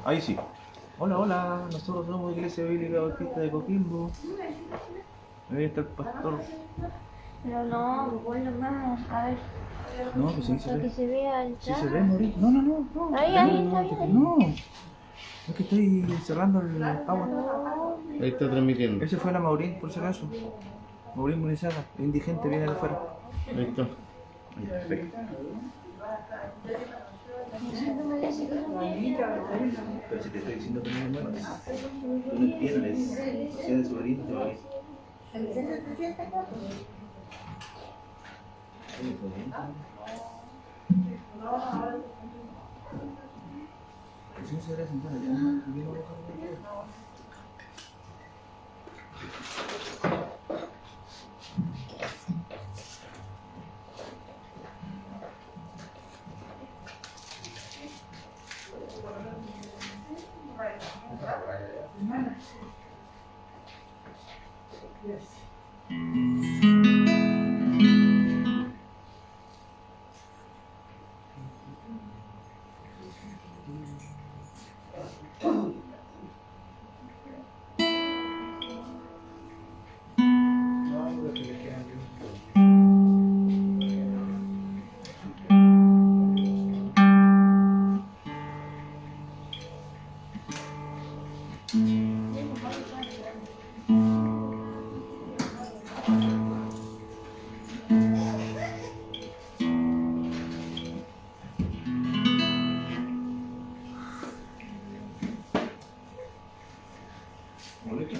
Ahí sí. Hola, hola, nosotros somos Iglesia Bíblica Bautista de Coquimbo. Ahí está el pastor. Pero no, ponlo más, a ver. No, pues sí se Para que ve. se vea el Sí se chat. ve, Mauricio. No, no, no, no. Ahí, No, está bien. no. Es que estoy cerrando el agua. Ahí está transmitiendo. Ese fue la Maurín, por si acaso. Maurín Munizaga, indigente, viene de afuera. Ahí está. Ahí, perfecto. Pero si te estoy diciendo que no me muevas, tú no entiendes. Si eres sobrino, te voy. Si no se debería sentar allá, ¿no? Y viene a bajar.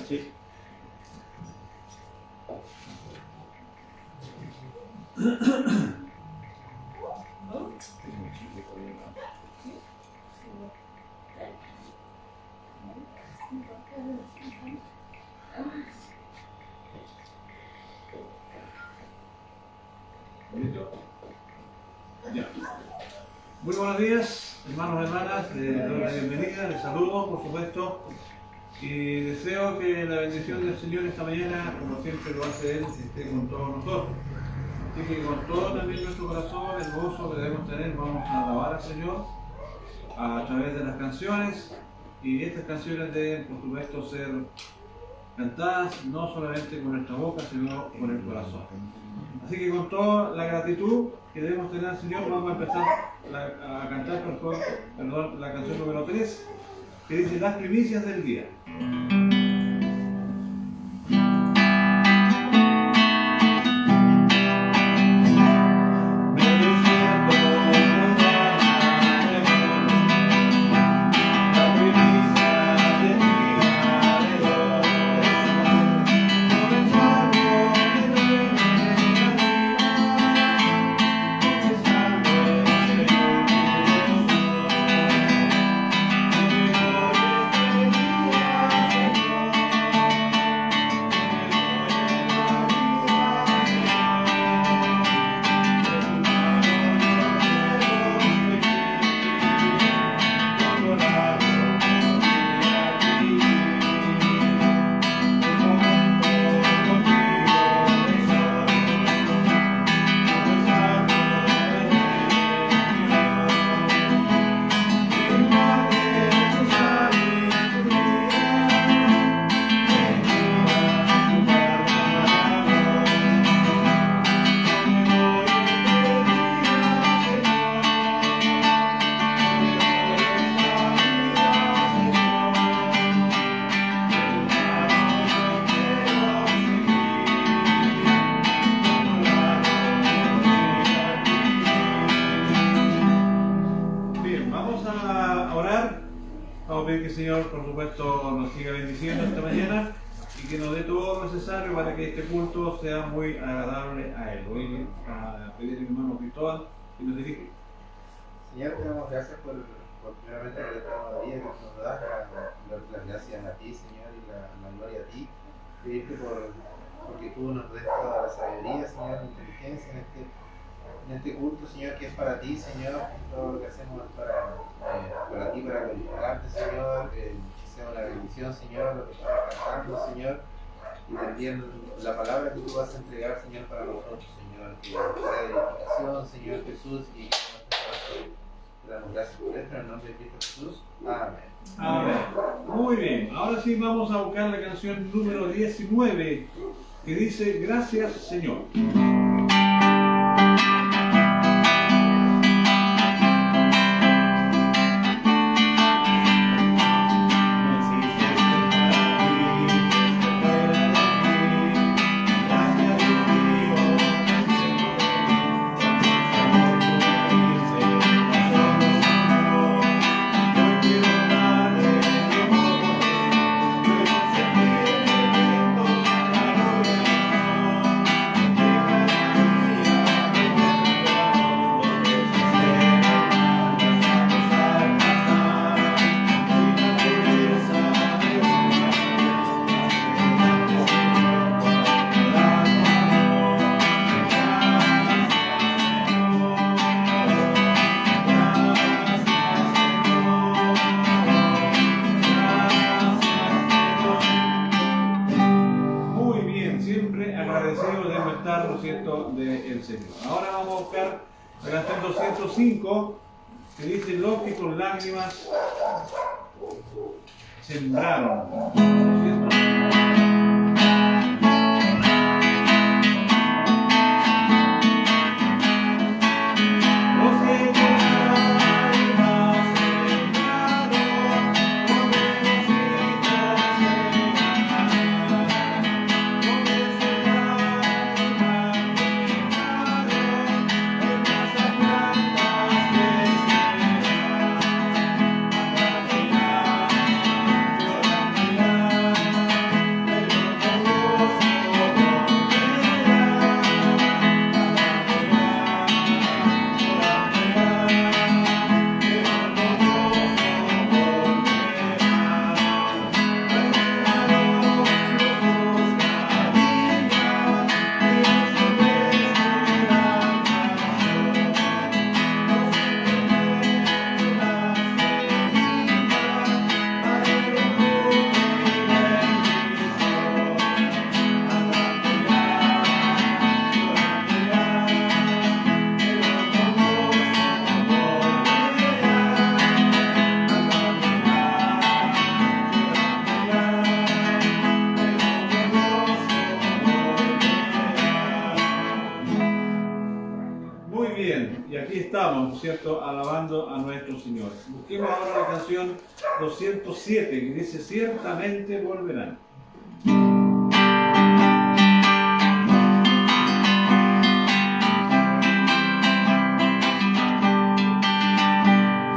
Sí. Ya. Muy buenos días, hermanos y hermanas, les doy la bienvenida, les saludo, por supuesto, y deseo que la bendición del Señor esta mañana, como siempre lo hace Él, esté con todos nosotros. Así que con todo también nuestro corazón, el gozo que debemos tener, vamos a alabar al Señor a través de las canciones, y estas canciones deben, por supuesto, ser cantadas no solamente con nuestra boca, sino con el corazón. Así que con toda la gratitud que debemos tener al Señor, vamos a empezar a cantar la canción número 3, que dice Las primicias del día. Que el Señor, por supuesto, nos siga bendiciendo esta mañana y que nos dé todo lo necesario para que este culto sea muy agradable a Él. Voy a pedir a mi hermano Cristóbal que nos dirige. Señor, te damos gracias por primeramente por esta vida que nos das, las gracias a ti, Señor, y la gloria a ti. Pedirte porque tú nos des toda la sabiduría, Señor, la inteligencia en este culto, Señor, que es para ti, Señor. Todo lo que hacemos es para ti, para glorificarte, Señor. Que sea una bendición, Señor, lo que estamos cantando, Señor. Y también la palabra que tú vas a entregar, Señor, para nosotros, Señor. Que sea de edificación, Señor Jesús, y que nuestro corazón. Te te damos gracias por esto, en el nombre de Cristo Jesús. Amén. Amén. Muy bien, ahora sí vamos a buscar la canción número 19 que dice Gracias Señor. Agradecidos debemos estar, ¿no es cierto?, del Señor. Ahora vamos a buscar la canción 205 que dice los que con lágrimas sembraron. ¿No es cierto? Y aquí estamos, ¿no es cierto?, alabando a nuestro Señor. Busquemos ahora la canción 207 que dice ciertamente volverán.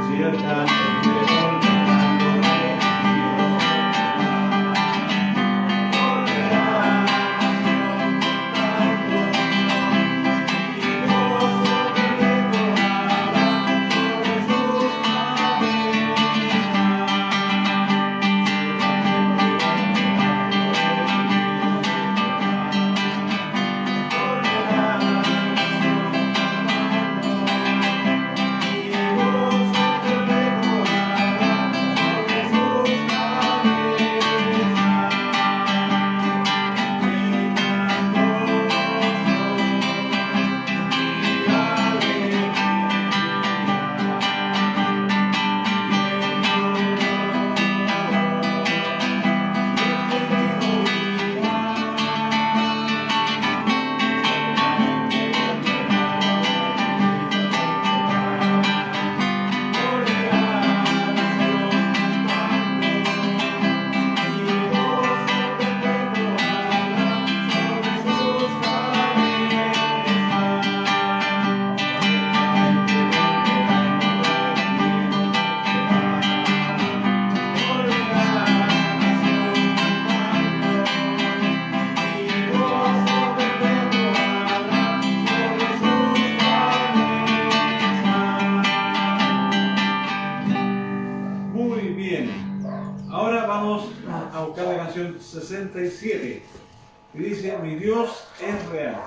Ciertamente volverán, Ahora vamos a buscar la canción 67 que dice Mi Dios es real.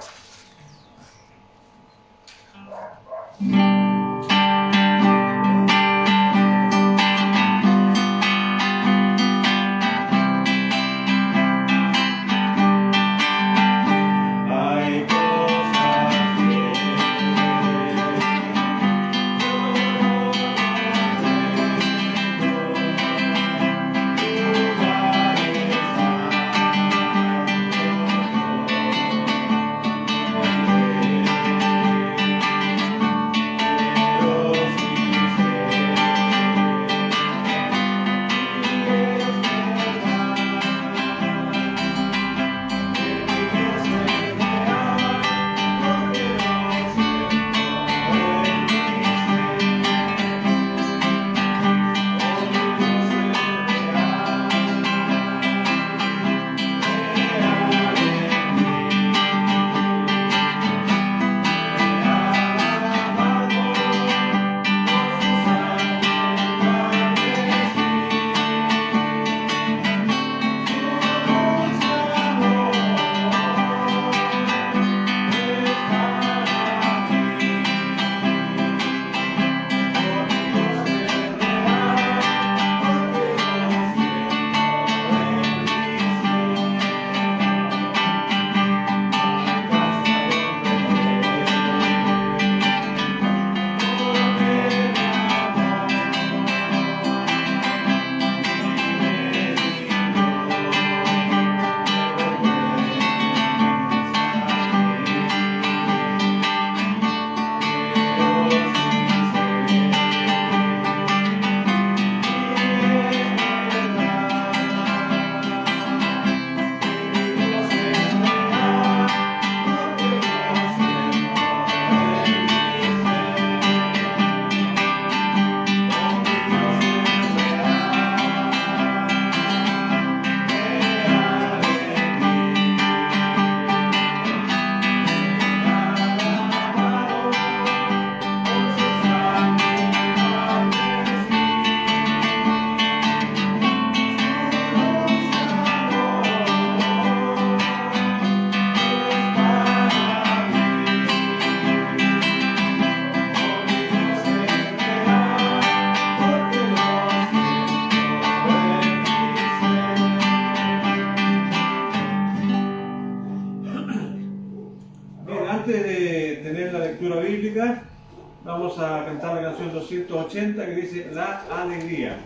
Vamos a cantar la canción 280 que dice La Alegría.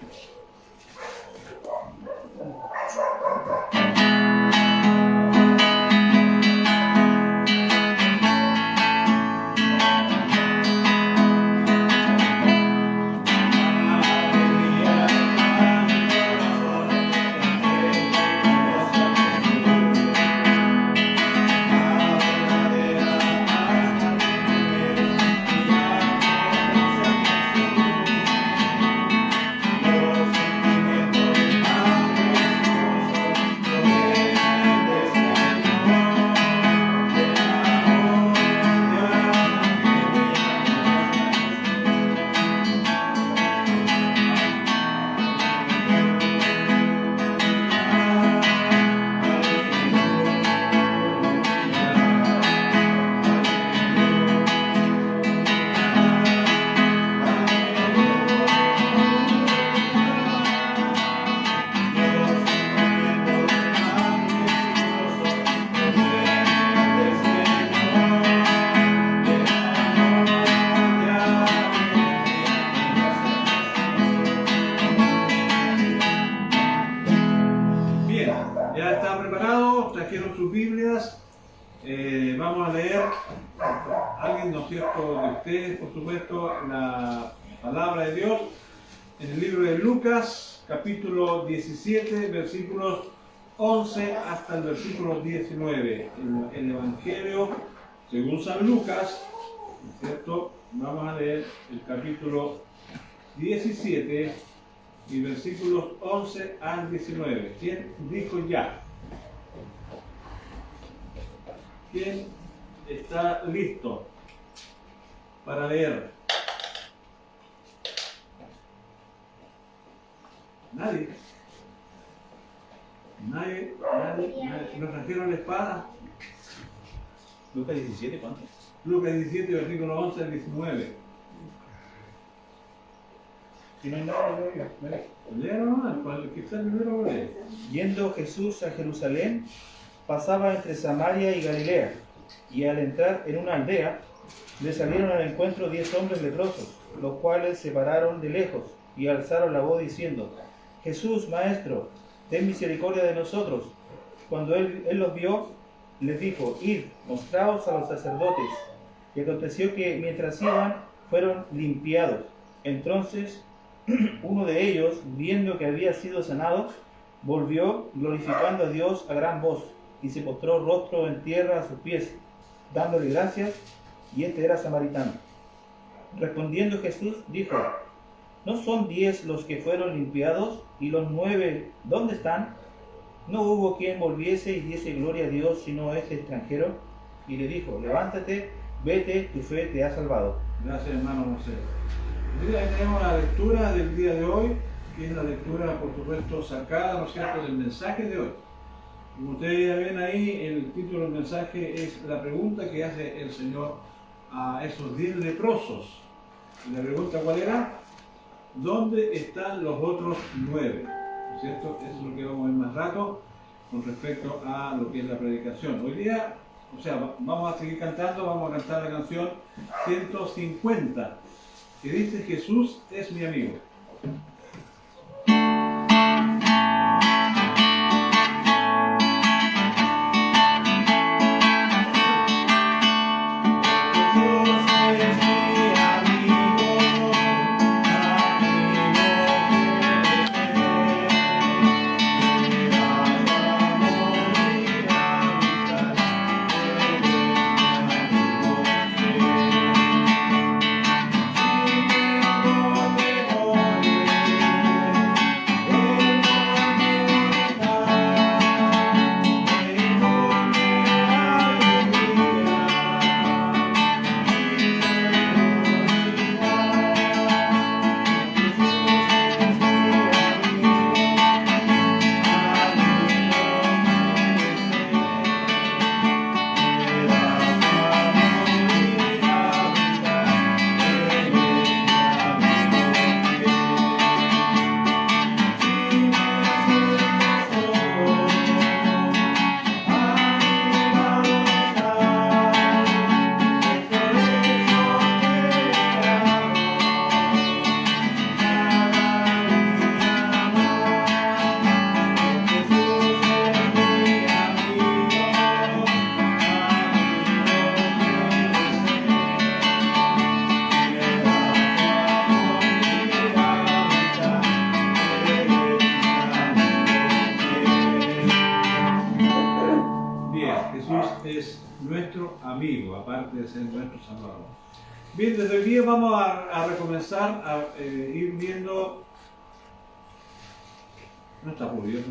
Ya están preparados, trajeron sus Biblias. Vamos a leer, alguien, ¿no es cierto?, de ustedes, por supuesto, la palabra de Dios en el libro de Lucas, capítulo 17, versículos 11 hasta el versículo 19. El Evangelio según San Lucas, ¿no es cierto? Vamos a leer el capítulo 17 y versículos 11 al 19. ¿Quién dijo ya? ¿Quién está listo para leer? Nadie. Nadie. ¿Nos trajeron la espada? Lucas 17, ¿cuánto? Lucas 17, versículo 11 al 19. Si no hay nada, ¿Leer? ¿Qué está primero? Yendo Jesús a Jerusalén, pasaba entre Samaria y Galilea, y al entrar en una aldea, le salieron al encuentro 10 hombres leprosos, los cuales se pararon de lejos y alzaron la voz diciendo: Jesús, Maestro, ten misericordia de nosotros. Cuando él los vio, les dijo: Id, mostraos a los sacerdotes. Y aconteció que mientras iban, fueron limpiados. Entonces uno de ellos, viendo que había sido sanado, volvió glorificando a Dios a gran voz, y se postró rostro en tierra a sus pies, dándole gracias, y este era samaritano. Respondiendo Jesús, dijo: ¿No son 10 los que fueron limpiados? ¿Y los 9 dónde están? No hubo quien volviese y diese gloria a Dios, sino este extranjero. Y le dijo: levántate, vete, tu fe te ha salvado. Gracias, hermano José. Ahí tenemos la lectura del día de hoy, que es la lectura, por supuesto, sacada, ¿no es cierto?, del mensaje de hoy. Como ustedes ya ven ahí, el título del mensaje es la pregunta que hace el Señor a esos 10 leprosos. Y la pregunta, ¿cuál era? ¿Dónde están los otros 9? ¿No es cierto? Eso es lo que vamos a ver más rato con respecto a lo que es la predicación. Hoy día, o sea, vamos a seguir cantando, vamos a cantar la canción 150, que dice: Jesús es mi amigo. Jesús nuestro amigo, aparte de ser nuestro Salvador. Bien, desde hoy día vamos a recomenzar a ir viendo. ¿No está publicado?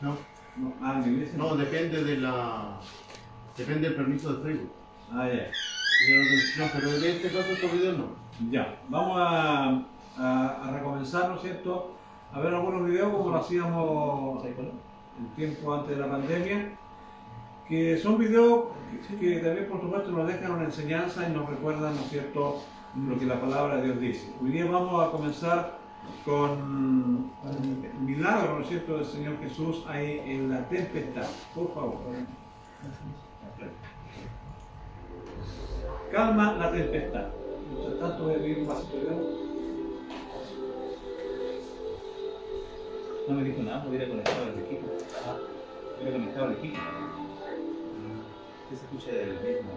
No, No, en la iglesia. no, depende del permiso de Facebook. Ah, ya. De la organización, pero en este caso estos videos no. Ya, vamos a recomenzar, ¿no es cierto? A ver algunos videos como lo hacíamos en tiempo antes de la pandemia, que son videos que también por supuesto nos dejan una enseñanza y nos recuerdan, ¿no es cierto?, lo que la palabra de Dios dice. Hoy día vamos a comenzar con el milagro, ¿no es cierto?, del Señor Jesús ahí en la tempestad. Por favor. Calma la tempestad. Mientras tanto voy a pedir un vasito de agua. No me dijo nada, hubiera conectado el equipo. Hubiera conectado el equipo. ¿Qué se escucha del mismo?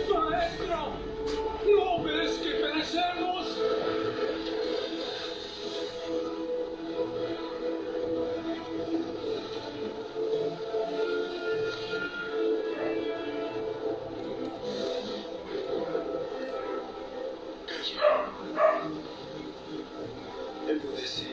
¡Maestro! ¿No ves que perecemos? Enmudece.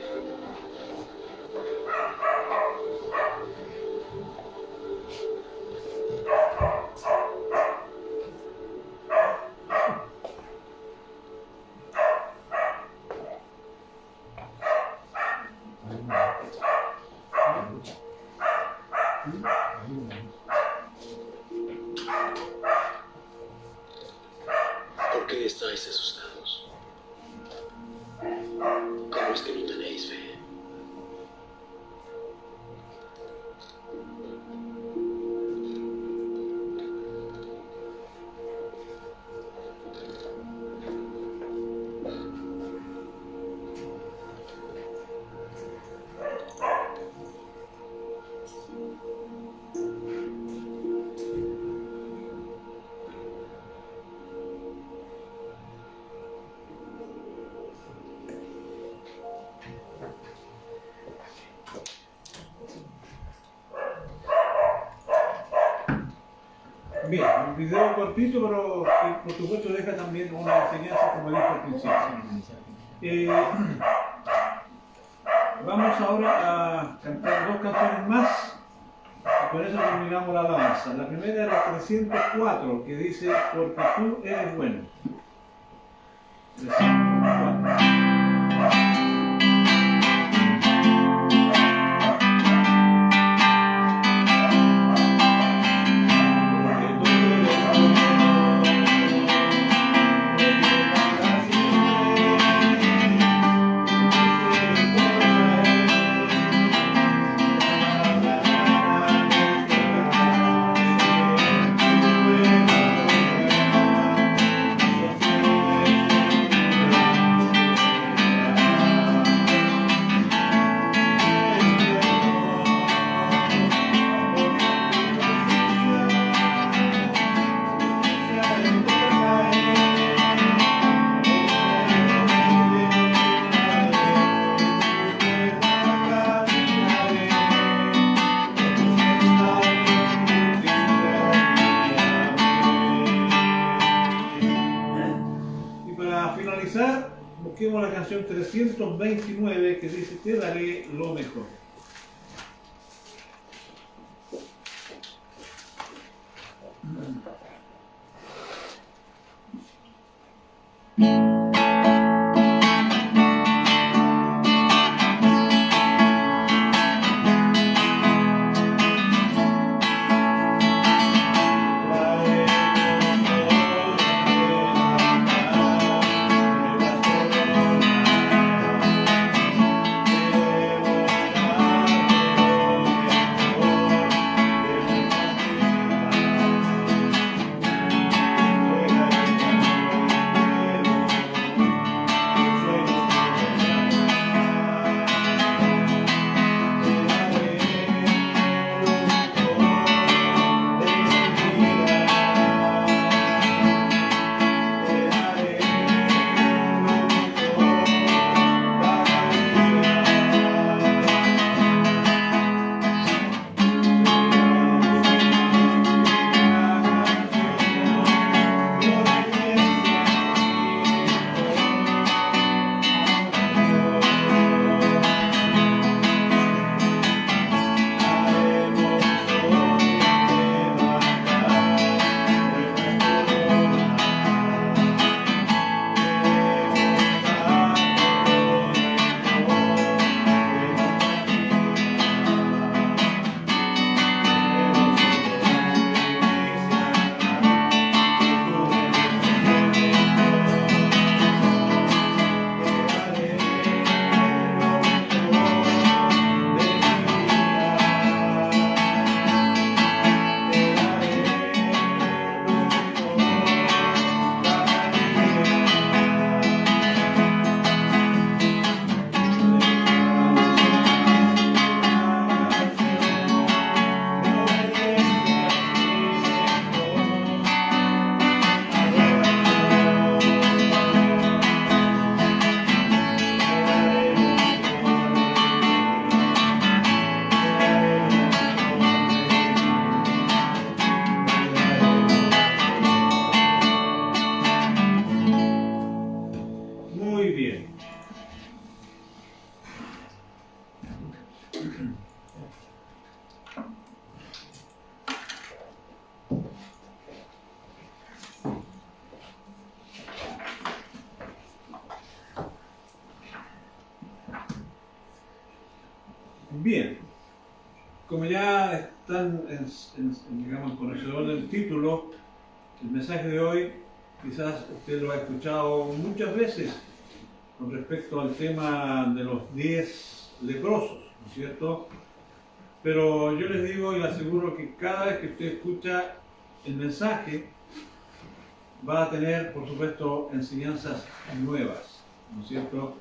¿Por qué estáis asustados? ¿Cómo es que no tenéis fe? Bien, un video cortito, pero que por supuesto deja también una enseñanza, como dije al principio. Vamos ahora a cantar dos canciones más y con eso terminamos la alabanza. La primera es la 304, que dice, porque tú eres bueno. 304. Busquemos la canción 329 que dice, te daré lo mejor. Bien, como ya están digamos, conocedor del título, el mensaje de hoy, quizás usted lo ha escuchado muchas veces con respecto al tema de los 10 leprosos, ¿no es cierto? Pero yo les digo y les aseguro que cada vez que usted escucha el mensaje, va a tener, por supuesto, enseñanzas nuevas, ¿no es cierto?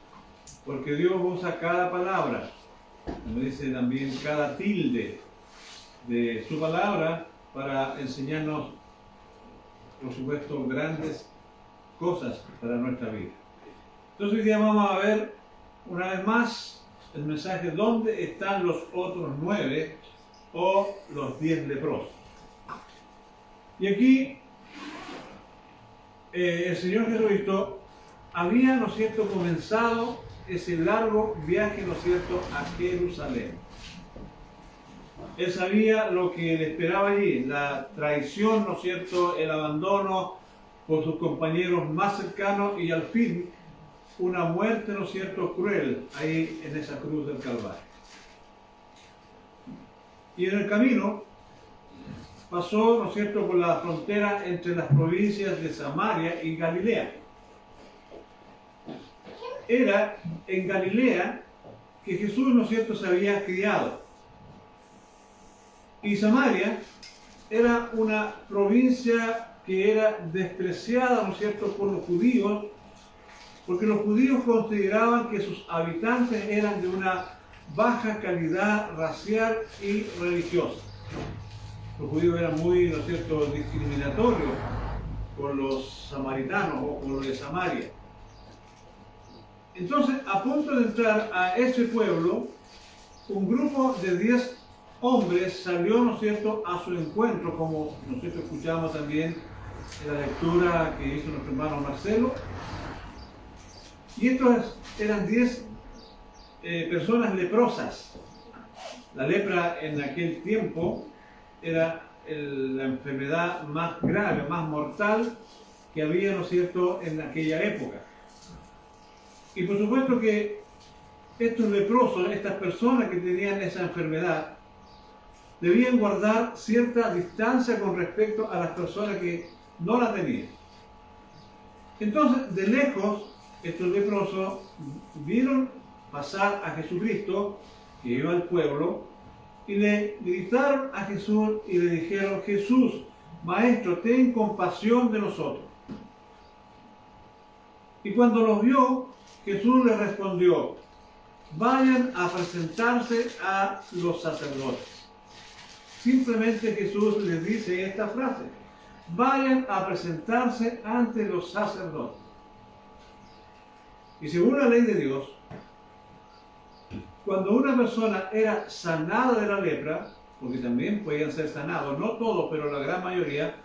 Porque Dios usa cada palabra, como dice también cada tilde de su palabra, para enseñarnos, por supuesto, grandes cosas para nuestra vida. Entonces hoy día vamos a ver una vez más el mensaje: ¿dónde están los otros 9 o los 10 leprosos? Y aquí el Señor Jesucristo había, ¿no es cierto?, comenzado ese largo viaje, ¿no es cierto?, a Jerusalén. Él sabía lo que le esperaba allí, la traición, ¿no es cierto?, el abandono por sus compañeros más cercanos y al fin una muerte, ¿no es cierto?, cruel ahí en esa cruz del Calvario. Y en el camino pasó, ¿no es cierto?, por la frontera entre las provincias de Samaria y Galilea. Era en Galilea que Jesús, ¿no es cierto?, se había criado. Y Samaria era una provincia que era despreciada, ¿no es cierto?, por los judíos, porque los judíos consideraban que sus habitantes eran de una baja calidad racial y religiosa. Los judíos eran muy, ¿no es cierto?, discriminatorios con los samaritanos o con los de Samaria. Entonces, a punto de entrar a ese pueblo, un grupo de 10 hombres salió, ¿no es cierto?, a su encuentro, como nosotros escuchamos también en la lectura que hizo nuestro hermano Marcelo. Y estos eran 10 personas leprosas. La lepra en aquel tiempo era la enfermedad más grave, más mortal que había, ¿no es cierto?, en aquella época. Y por supuesto que estos leprosos, estas personas que tenían esa enfermedad, debían guardar cierta distancia con respecto a las personas que no la tenían. Entonces, de lejos, estos leprosos vieron pasar a Jesucristo, que iba al pueblo, y le gritaron a Jesús y le dijeron: Jesús, Maestro, ten compasión de nosotros. Y cuando los vio, Jesús les respondió: vayan a presentarse a los sacerdotes. Simplemente Jesús les dice esta frase: vayan a presentarse ante los sacerdotes. Y según la ley de Dios, cuando una persona era sanada de la lepra, porque también podían ser sanados, no todos, pero la gran mayoría,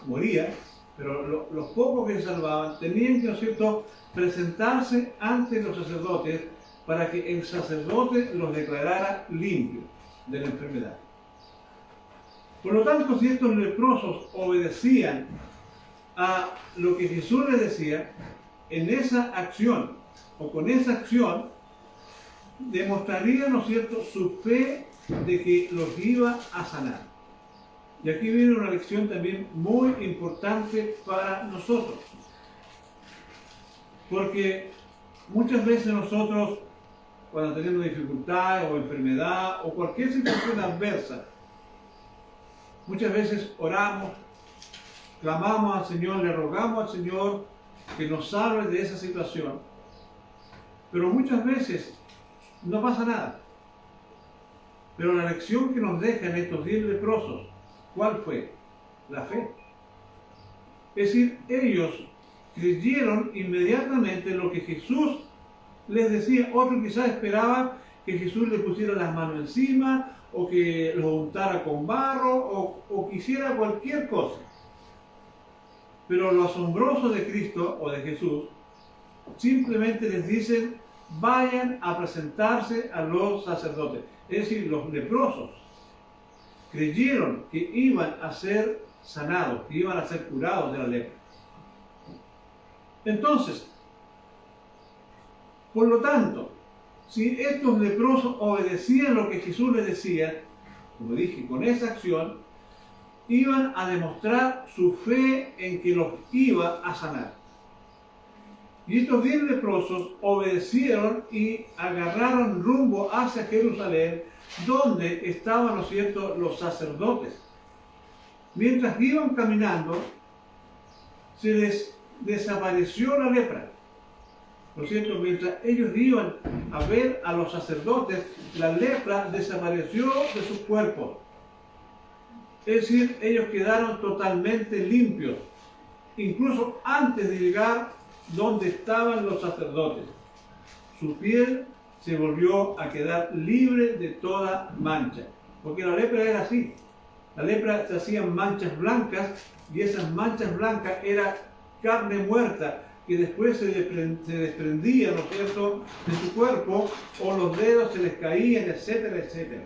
moría, pero los pocos que se salvaban tenían que, ¿no es cierto?, presentarse ante los sacerdotes para que el sacerdote los declarara limpios de la enfermedad. Por lo tanto, si estos leprosos obedecían a lo que Jesús les decía, en esa acción o con esa acción demostraría, ¿no es cierto?, su fe de que los iba a sanar. Y aquí viene una lección también muy importante para nosotros, porque muchas veces nosotros, cuando tenemos dificultades o enfermedad o cualquier situación adversa, muchas veces oramos, clamamos al Señor, le rogamos al Señor que nos salve de esa situación, pero muchas veces no pasa nada. Pero la lección que nos dejan estos 10 leprosos, ¿cuál fue? La fe. Es decir, ellos creyeron inmediatamente lo que Jesús les decía. Otros quizás esperaban que Jesús le pusiera las manos encima, o que los untara con barro, o quisiera cualquier cosa. Pero lo asombroso de Cristo o de Jesús, simplemente les dicen: vayan a presentarse a los sacerdotes. Es decir, los leprosos creyeron que iban a ser sanados, que iban a ser curados de la lepra. Entonces, por lo tanto, si estos leprosos obedecían lo que Jesús les decía, como dije, con esa acción, iban a demostrar su fe en que los iba a sanar. Y estos 10 leprosos obedecieron y agarraron rumbo hacia Jerusalén, donde estaban, ¿no es cierto?, los sacerdotes. Mientras iban caminando, se les desapareció la lepra. ¿No es cierto? Mientras ellos iban a ver a los sacerdotes, la lepra desapareció de sus cuerpos. Es decir, ellos quedaron totalmente limpios, incluso antes de llegar donde estaban los sacerdotes. Su piel se volvió a quedar libre de toda mancha, porque la lepra era así. La lepra se hacían manchas blancas, y esas manchas blancas era carne muerta que después se desprendía, ¿no es cierto?, de su cuerpo, o los dedos se les caían, etcétera, etcétera.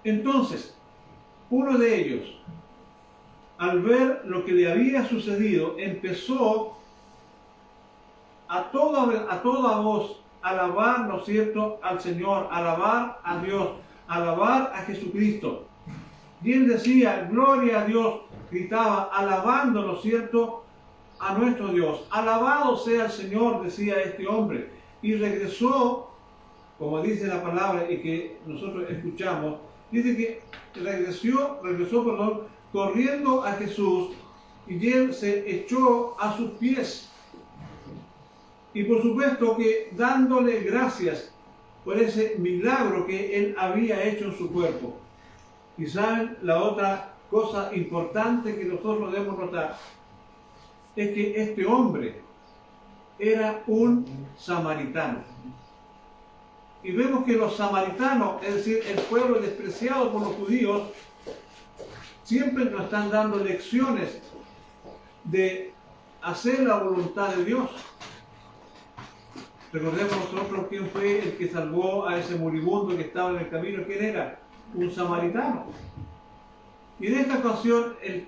Entonces, uno de ellos, al ver lo que le había sucedido, empezó a toda voz a alabar, ¿no es cierto?, al Señor, alabar a Dios, alabar a Jesucristo. Y él decía, gloria a Dios, gritaba, alabando, ¿no es cierto?, a nuestro Dios. Alabado sea el Señor, decía este hombre. Y regresó, como dice la palabra y que nosotros escuchamos, dice que regresó, corriendo a Jesús, y él se echó a sus pies. Y por supuesto que dándole gracias por ese milagro que él había hecho en su cuerpo. Y saben, la otra cosa importante que nosotros debemos notar es que este hombre era un samaritano. Y vemos que los samaritanos, es decir, el pueblo despreciado por los judíos, siempre nos están dando lecciones de hacer la voluntad de Dios. Recordemos nosotros quién fue el que salvó a ese moribundo que estaba en el camino. ¿Quién era? Un samaritano. Y en esta ocasión el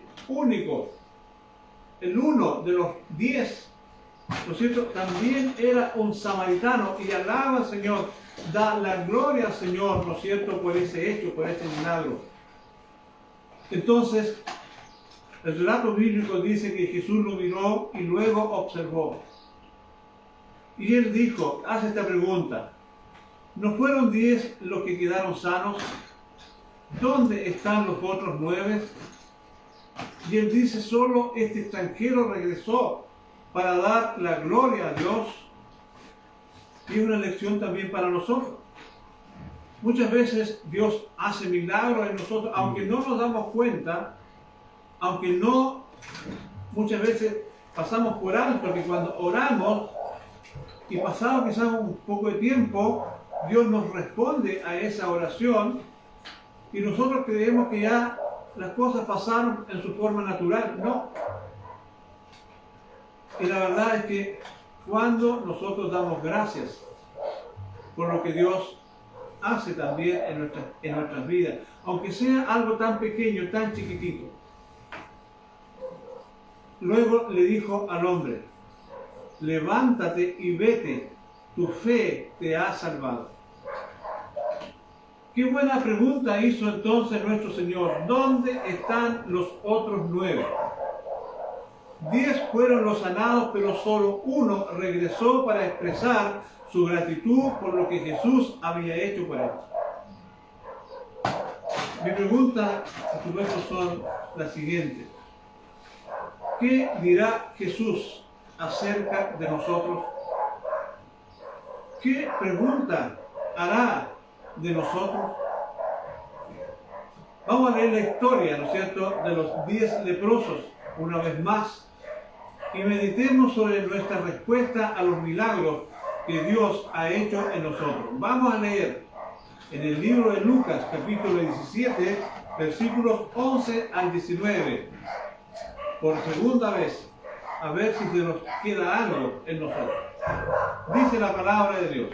uno de los 10, ¿no es cierto?, también era un samaritano, y alaba al Señor, da la gloria al Señor, ¿no es cierto?, por ese hecho, por ese milagro. Entonces, el relato bíblico dice que Jesús lo miró y luego observó. Y él dijo, hace esta pregunta, ¿no fueron 10 los que quedaron sanos? ¿Dónde están los otros 9? Y él dice, solo este extranjero regresó para dar la gloria a Dios. Y es una lección también para nosotros. Muchas veces Dios hace milagros en nosotros, aunque no nos damos cuenta, aunque no, muchas veces pasamos por alto, porque cuando oramos y pasado quizás un poco de tiempo, Dios nos responde a esa oración y nosotros creemos que ya las cosas pasaron en su forma natural. No. Y la verdad es que cuando nosotros damos gracias por lo que Dios hace también en nuestras vidas, aunque sea algo tan pequeño, tan chiquitito. Luego le dijo al hombre, levántate y vete, tu fe te ha salvado. Qué buena pregunta hizo entonces nuestro Señor. ¿Dónde están los otros 9? 10 fueron los sanados, pero solo uno regresó para expresar su gratitud por lo que Jesús había hecho por él. Mi pregunta, a su vez, son las siguientes. ¿Qué dirá Jesús acerca de nosotros? ¿Qué pregunta hará de nosotros? Vamos a leer la historia, ¿no es cierto?, de los 10 leprosos una vez más y meditemos sobre nuestra respuesta a los milagros que Dios ha hecho en nosotros. Vamos a leer en el libro de Lucas, capítulo 17, versículos 11 al 19, por segunda vez, a ver si se nos queda algo en nosotros. Dice la palabra de Dios.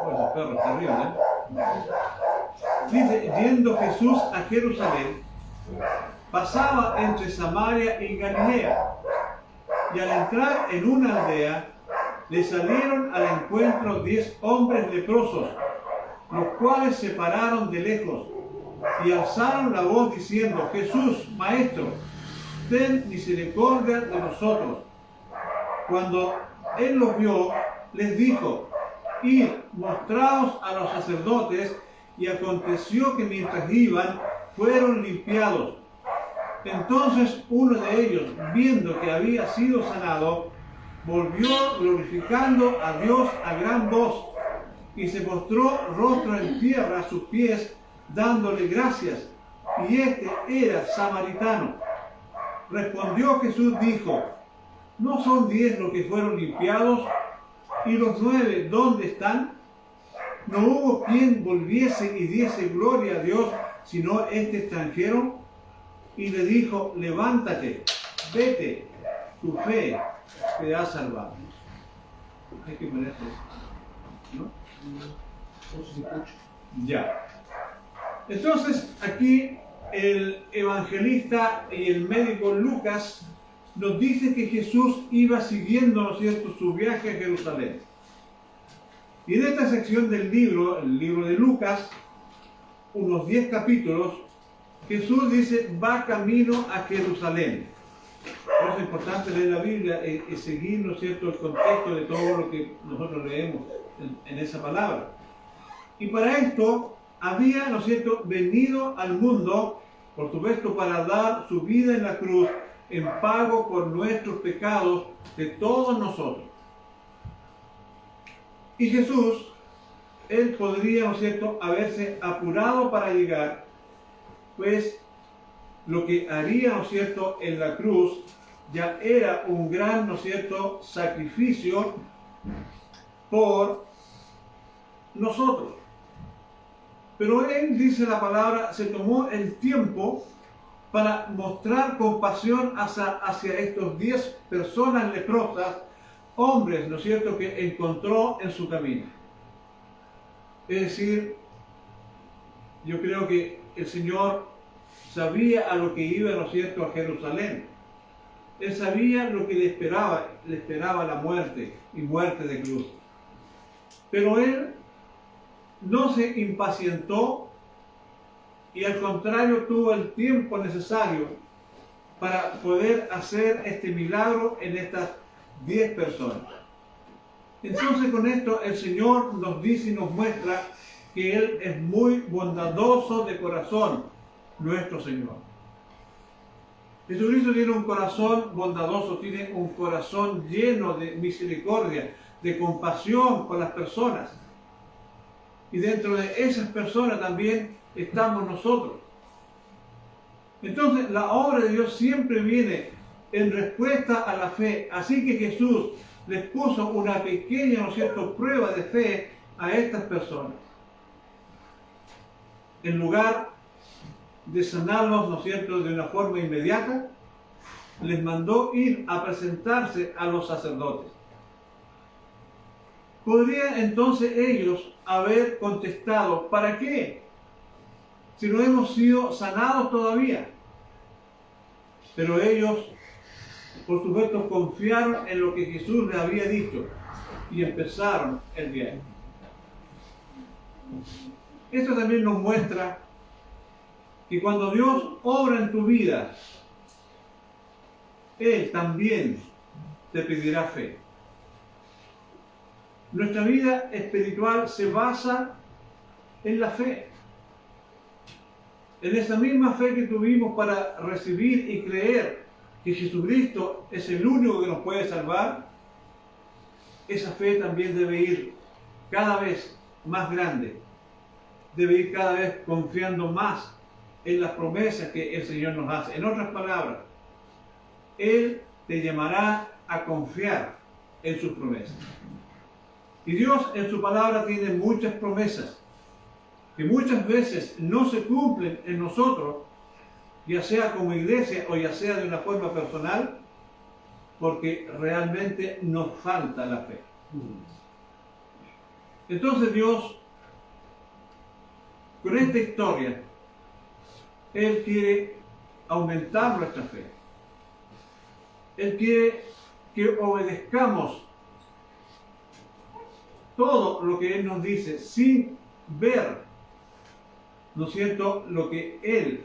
Bueno, el perro está arriba, Dice, yendo Jesús a Jerusalén, pasaba entre Samaria y Galilea, y al entrar en una aldea, le salieron al encuentro 10 hombres leprosos, los cuales se pararon de lejos y alzaron la voz diciendo: Jesús, Maestro, ten misericordia de nosotros. Cuando él los vio, les dijo: Id, mostraos a los sacerdotes. Y aconteció que mientras iban, fueron limpiados. Entonces uno de ellos, viendo que había sido sanado, volvió glorificando a Dios a gran voz, y se postró rostro en tierra a sus pies, dándole gracias. Y este era samaritano. Respondió Jesús, dijo: ¿No son 10 los que fueron limpiados? ¿Y los 9 dónde están? No hubo quien volviese y diese gloria a Dios, sino este extranjero. Y le dijo: levántate, vete, tu fe te ha salvado. Hay que poner esto, ¿no? Ya. Entonces, aquí el evangelista y el médico Lucas nos dice que Jesús iba siguiendo, ¿no es cierto?, su viaje a Jerusalén. Y en esta sección del libro, el libro de Lucas, unos 10 capítulos, Jesús dice: va camino a Jerusalén. Por eso es importante leer la Biblia y seguir, ¿no es cierto?, el contexto de todo lo que nosotros leemos en esa palabra. Y para esto había, ¿no es cierto?, venido al mundo, por supuesto, para dar su vida en la cruz en pago por nuestros pecados de todos nosotros. Y Jesús, él podría, ¿no es cierto?, haberse apurado para llegar, pues lo que haría, ¿no es cierto?, en la cruz ya era un gran, ¿no es cierto?, sacrificio por nosotros. Pero él, dice la palabra, se tomó el tiempo para mostrar compasión hacia estos 10 personas leprosas, hombres, ¿no es cierto?, que encontró en su camino. Es decir, yo creo que el Señor sabía a lo que iba, ¿no es cierto?, a Jerusalén. Él sabía lo que le esperaba la muerte y muerte de cruz. Pero él no se impacientó y al contrario tuvo el tiempo necesario para poder hacer este milagro en estas 10 personas. Entonces con esto el Señor nos dice y nos muestra que Él es muy bondadoso de corazón, nuestro Señor. Jesucristo tiene un corazón bondadoso, tiene un corazón lleno de misericordia, de compasión con las personas. Y dentro de esas personas también estamos nosotros. Entonces la obra de Dios siempre viene en respuesta a la fe. Así que Jesús les puso una pequeña, ¿no es cierto?, prueba de fe a estas personas. En lugar de sanarlos, ¿no es cierto?, de una forma inmediata, les mandó ir a presentarse a los sacerdotes. Podrían entonces ellos haber contestado: ¿para qué? Si no hemos sido sanados todavía. Pero ellos, por supuesto, confiaron en lo que Jesús les había dicho y empezaron el viaje. Esto también nos muestra que cuando Dios obra en tu vida, Él también te pedirá fe. Nuestra vida espiritual se basa en la fe. En esa misma fe que tuvimos para recibir y creer que Jesucristo es el único que nos puede salvar, esa fe también debe ir cada vez más grande. Debe ir cada vez confiando más en las promesas que el Señor nos hace. En otras palabras, Él te llamará a confiar en sus promesas. Y Dios en su palabra tiene muchas promesas que muchas veces no se cumplen en nosotros, ya sea como iglesia o ya sea de una forma personal, porque realmente nos falta la fe. Entonces Dios, con esta historia, Él quiere aumentar nuestra fe. Él quiere que obedezcamos todo lo que Él nos dice sin ver, ¿no es cierto?, lo que Él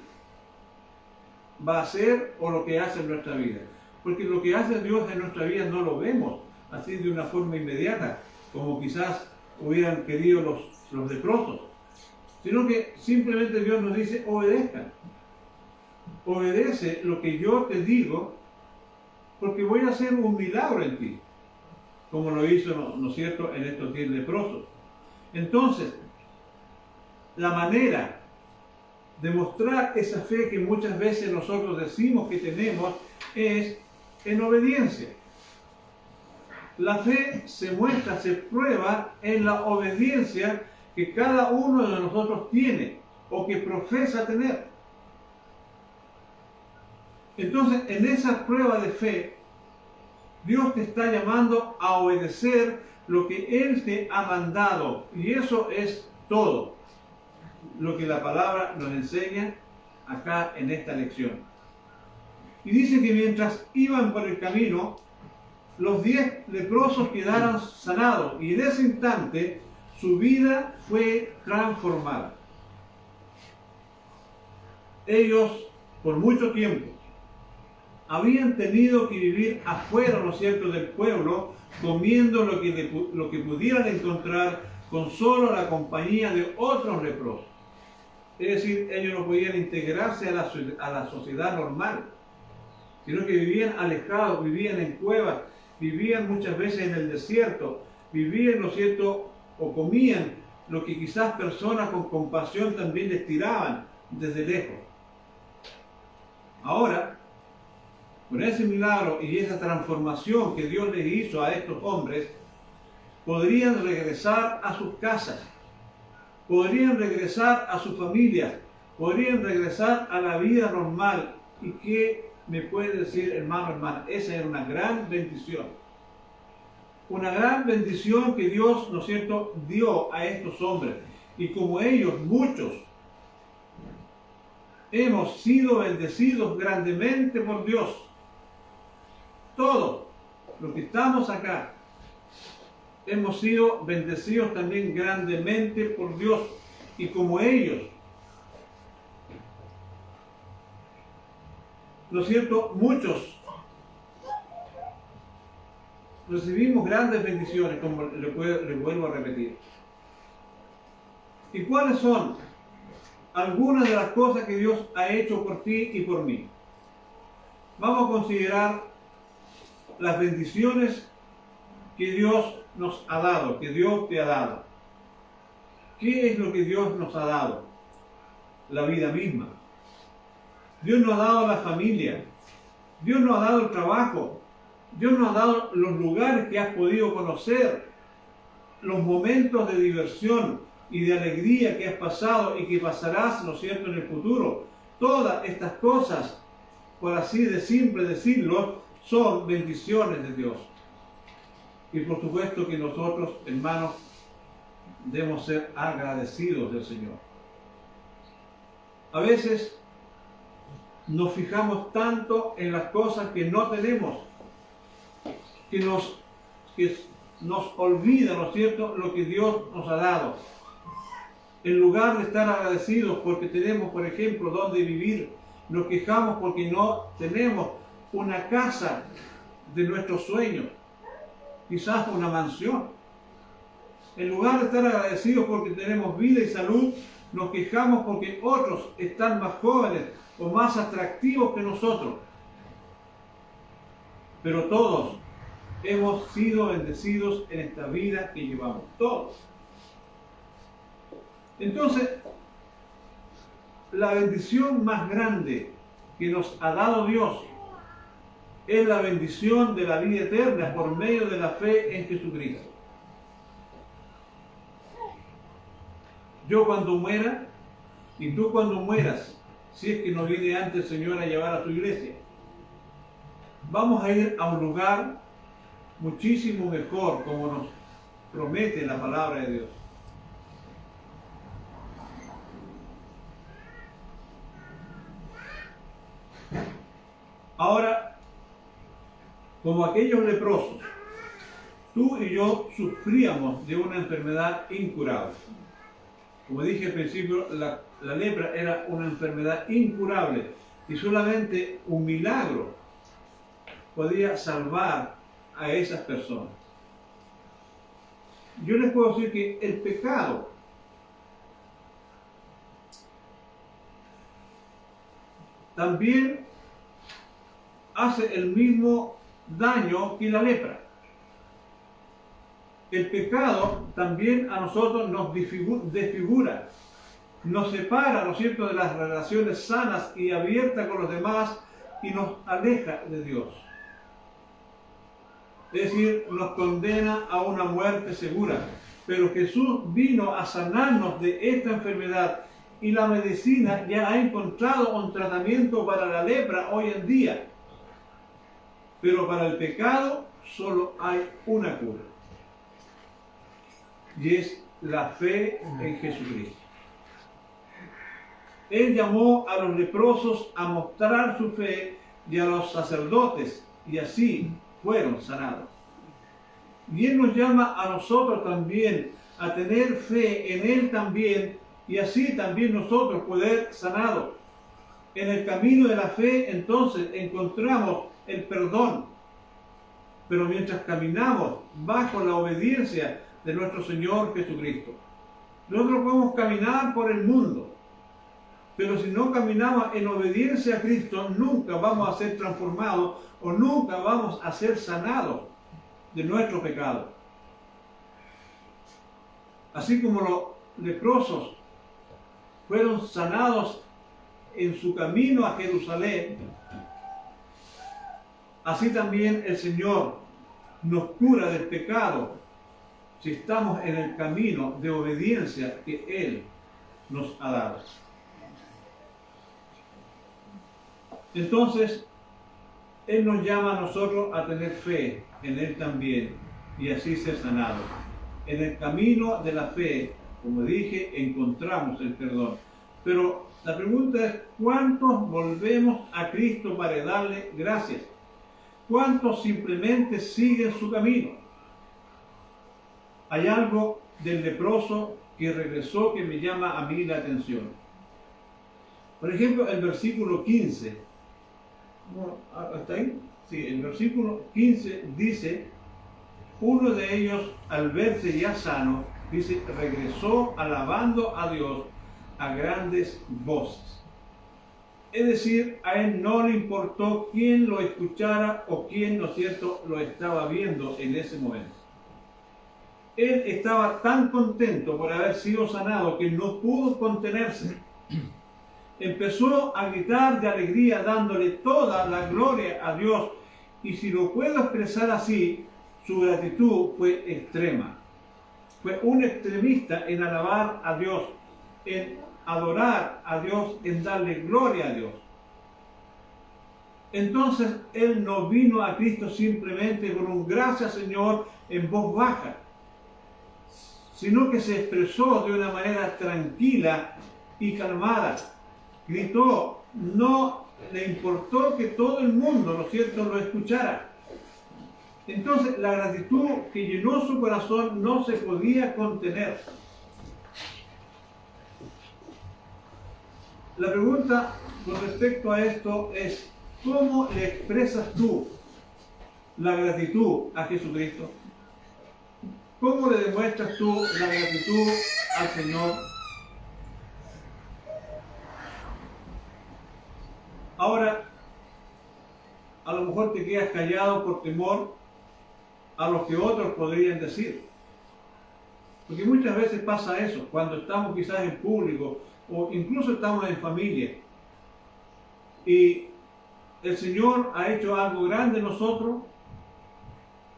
va a hacer o lo que hace en nuestra vida. Porque lo que hace Dios en nuestra vida no lo vemos así de una forma inmediata, como quizás hubieran querido los leprosos, sino que simplemente Dios nos dice: obedezcan, obedece lo que yo te digo, porque voy a hacer un milagro en ti, como lo hizo, ¿no es cierto?, en estos 10 leprosos. Entonces, la manera de mostrar esa fe que muchas veces nosotros decimos que tenemos es en obediencia. La fe se muestra, se prueba en la obediencia que cada uno de nosotros tiene o que profesa tener. Entonces, en esa prueba de fe, Dios te está llamando a obedecer lo que Él te ha mandado. Y eso es todo lo que la palabra nos enseña acá en esta lección. Y dice que mientras iban por el camino, los 10 leprosos quedaron sanados y en ese instante su vida fue transformada. Ellos, por mucho tiempo, habían tenido que vivir afuera, ¿no es cierto?, del pueblo, comiendo lo que pudieran encontrar con solo la compañía de otros leprosos. Es decir, ellos no podían integrarse a la sociedad normal, sino que vivían alejados, vivían en cuevas, vivían muchas veces en el desierto, vivían, ¿no es cierto?, o comían lo que quizás personas con compasión también les tiraban desde lejos. Ahora, con ese milagro y esa transformación que Dios les hizo a estos hombres, podrían regresar a sus casas, podrían regresar a su familia, podrían regresar a la vida normal. ¿Y qué me puede decir, hermano, hermana? Esa era una gran bendición. Una gran bendición que Dios, ¿no es cierto?, dio a estos hombres. Y como ellos, muchos, hemos sido bendecidos grandemente por Dios. Todos los que estamos acá hemos sido bendecidos también grandemente por Dios. Y como ellos, ¿no es cierto?, muchos recibimos grandes bendiciones, como le vuelvo a repetir. ¿Y cuáles son algunas de las cosas que Dios ha hecho por ti y por mí? Vamos a considerar las bendiciones que Dios nos ha dado, que Dios te ha dado. ¿Qué es lo que Dios nos ha dado? La vida misma. Dios nos ha dado la familia. Dios nos ha dado el trabajo. Dios nos ha dado los lugares que has podido conocer, los momentos de diversión y de alegría que has pasado y que pasarás, ¿no es cierto?, en el futuro. Todas estas cosas, por así de simple decirlo, son bendiciones de Dios. Y por supuesto que nosotros, hermanos, debemos ser agradecidos del Señor. A veces nos fijamos tanto en las cosas que no tenemos, que nos olvida, ¿no es cierto?, lo que Dios nos ha dado. En lugar de estar agradecidos porque tenemos, por ejemplo, donde vivir, nos quejamos porque no tenemos una casa de nuestros sueños, quizás una mansión. En lugar de estar agradecidos porque tenemos vida y salud, nos quejamos porque otros están más jóvenes o más atractivos que nosotros. Pero todos hemos sido bendecidos en esta vida que llevamos, todos. Entonces, la bendición más grande que nos ha dado Dios es la bendición de la vida eterna por medio de la fe en Jesucristo. Yo cuando muera, y tú cuando mueras, si es que no viene antes el Señor a llevar a su iglesia, vamos a ir a un lugar muchísimo mejor, como nos promete la palabra de Dios. Ahora, como aquellos leprosos tú y yo sufríamos de una enfermedad incurable. Como dije al principio, la lepra era una enfermedad incurable y solamente un milagro podía salvar a esas personas. Yo les puedo decir que el pecado también hace el mismo daño que la lepra. El pecado también a nosotros nos desfigura, nos separa, ¿no es cierto?, de las relaciones sanas y abiertas con los demás y nos aleja de Dios. Es decir, nos condena a una muerte segura. Pero Jesús vino a sanarnos de esta enfermedad y la medicina ya ha encontrado un tratamiento para la lepra hoy en día. Pero para el pecado solo hay una cura. Y es la fe en Jesucristo. Él llamó a los leprosos a mostrar su fe y a los sacerdotes, y así fueron sanados. Y Él nos llama a nosotros también a tener fe en Él también, y así también nosotros poder sanados. En el camino de la fe entonces encontramos el perdón, pero mientras caminamos bajo la obediencia de nuestro Señor Jesucristo. Nosotros podemos caminar por el mundo, pero si no caminamos en obediencia a Cristo, nunca vamos a ser transformados o nunca vamos a ser sanados de nuestro pecado. Así como los leprosos fueron sanados en su camino a Jerusalén, así también el Señor nos cura del pecado si estamos en el camino de obediencia que Él nos ha dado. Entonces, Él nos llama a nosotros a tener fe en Él también y así ser sanados. En el camino de la fe, como dije, encontramos el perdón. Pero la pregunta es, ¿cuántos volvemos a Cristo para darle gracias? ¿Cuántos simplemente siguen su camino? Hay algo del leproso que regresó que me llama a mí la atención. Por ejemplo, el versículo 15. ¿Hasta ahí? Sí, el versículo 15 dice, uno de ellos al verse ya sano, dice, regresó alabando a Dios a grandes voces. Es decir, a él no le importó quién lo escuchara o quién, ¿no es cierto?, lo estaba viendo en ese momento. Él estaba tan contento por haber sido sanado que no pudo contenerse. Empezó a gritar de alegría dándole toda la gloria a Dios, y si lo puedo expresar así, su gratitud fue extrema. Fue un extremista en alabar a Dios, en adorar a Dios, en darle gloria a Dios. Entonces él no vino a Cristo simplemente con un gracias Señor en voz baja, sino que se expresó de una manera tranquila y calmada. Gritó, no le importó que todo el mundo, ¿no es cierto?, lo escuchara. Entonces la gratitud que llenó su corazón no se podía contener. La pregunta con respecto a esto es, ¿cómo le expresas tú la gratitud a Jesucristo? ¿Cómo le demuestras tú la gratitud al Señor? Ahora, a lo mejor te quedas callado por temor a lo que otros podrían decir. Porque muchas veces pasa eso, cuando estamos quizás en público o incluso estamos en familia y el Señor ha hecho algo grande en nosotros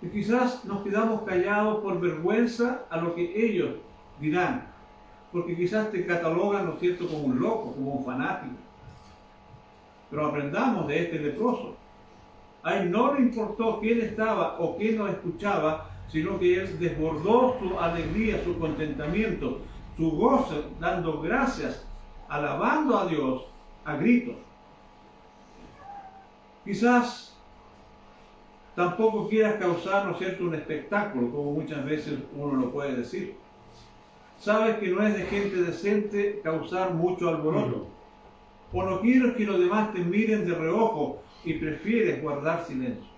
y quizás nos quedamos callados por vergüenza a lo que ellos dirán, porque quizás te catalogan, ¿no es cierto?, como un loco, como un fanático. Pero aprendamos de este leproso. A él no le importó quién estaba o quién lo escuchaba, sino que él desbordó su alegría, su contentamiento, su gozo, dando gracias, alabando a Dios a gritos. Quizás Tampoco quieras causar, ¿no es cierto?, un espectáculo, como muchas veces uno lo puede decir. Sabes que no es de gente decente causar mucho alboroto. O no quieres que los demás te miren de reojo y prefieres guardar silencio.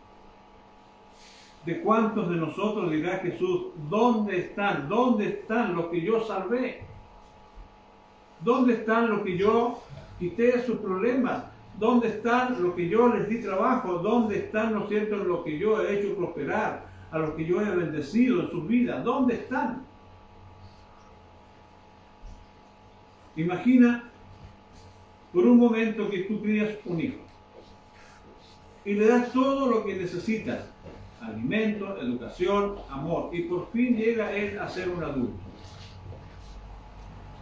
¿De cuántos de nosotros dirá Jesús, ¿dónde están? ¿Dónde están los que yo salvé? ¿Dónde están los que yo quité de sus problemas? ¿Dónde están los que yo les di trabajo? ¿Dónde están, no es cierto, los que yo he hecho prosperar? A los que yo he bendecido en sus vidas. ¿Dónde están? Imagina por un momento que tú crías un hijo y le das todo lo que necesitas: alimento, educación, amor, y por fin llega él a ser un adulto.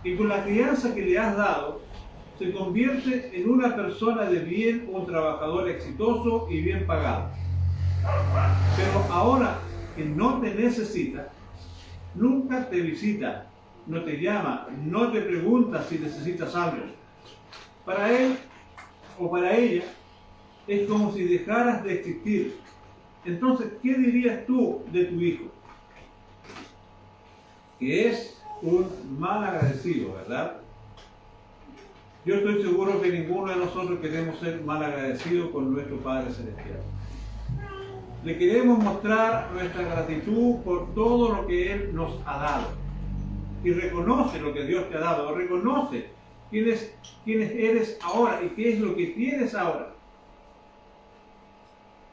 Y con la crianza que le has dado, se convierte en una persona de bien, un trabajador exitoso y bien pagado. Pero ahora que no te necesita, nunca te visita, no te llama, no te pregunta si necesitas algo. Para él o para ella es como si dejaras de existir. Entonces, ¿qué dirías tú de tu hijo? Que es un mal agradecido, ¿verdad? Yo estoy seguro que ninguno de nosotros queremos ser mal agradecidos con nuestro Padre Celestial. Le queremos mostrar nuestra gratitud por todo lo que Él nos ha dado. Y reconoce lo que Dios te ha dado, reconoce quién eres ahora y qué es lo que tienes ahora.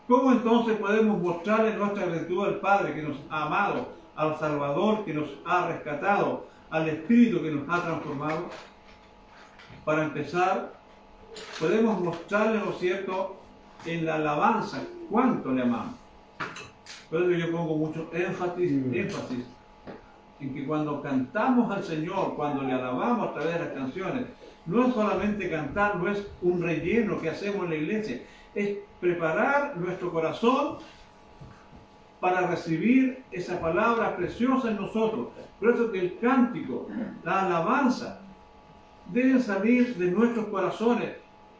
¿Cómo entonces podemos mostrarle nuestra gratitud al Padre que nos ha amado, al Salvador que nos ha rescatado, al Espíritu que nos ha transformado? Para empezar, podemos mostrarle, ¿no es cierto?, en la alabanza cuánto le amamos. Por eso yo pongo mucho énfasis en que cuando cantamos al Señor, cuando le alabamos a través de las canciones, no es solamente cantar, no es un relleno que hacemos en la iglesia, es preparar nuestro corazón para recibir esa palabra preciosa en nosotros. Por eso que el cántico, la alabanza, deben salir de nuestros corazones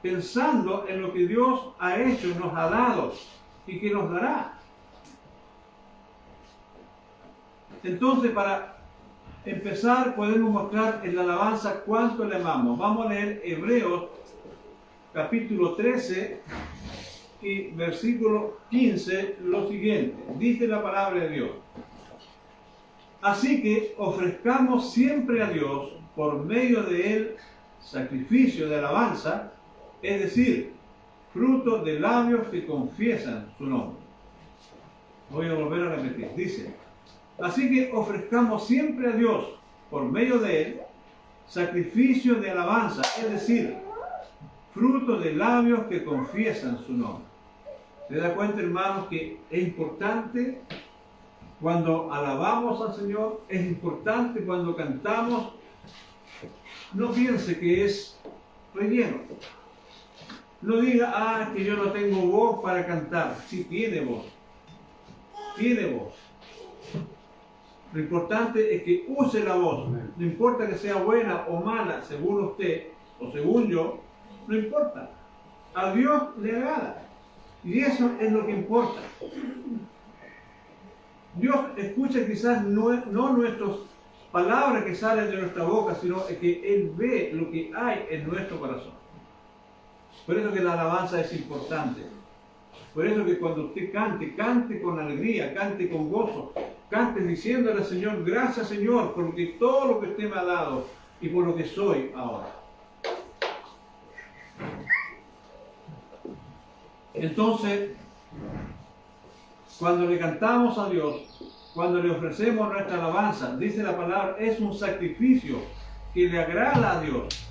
pensando en lo que Dios ha hecho, nos ha dado y que nos dará. Entonces, para empezar, podemos mostrar en la alabanza cuánto le amamos. Vamos a leer Hebreos capítulo 13 y versículo 15, lo siguiente. Dice la palabra de Dios: así que ofrezcamos siempre a Dios, por medio de él, sacrificio de alabanza, es decir, fruto de labios que confiesan su nombre. Voy a volver a repetir. Dice: así que ofrezcamos siempre a Dios, por medio de él, sacrificio de alabanza, es decir, fruto de labios que confiesan su nombre. ¿Se da cuenta, hermanos, que es importante cuando alabamos al Señor? Es importante cuando cantamos. No piense que es relleno. No diga, que yo no tengo voz para cantar. Sí, tiene voz. Tiene voz. Lo importante es que use la voz. No importa que sea buena o mala, según usted o según yo, no importa. A Dios le agrada. Y eso es lo que importa. Dios escucha quizás no nuestras palabras que salen de nuestra boca, sino que Él ve lo que hay en nuestro corazón. Por eso que la alabanza es importante. Por eso que cuando usted cante, cante con alegría, cante con gozo, cante diciéndole al Señor: gracias, Señor, por todo lo que usted me ha dado y por lo que soy ahora. Entonces, cuando le cantamos a Dios, cuando le ofrecemos nuestra alabanza, dice la palabra, es un sacrificio que le agrada a Dios.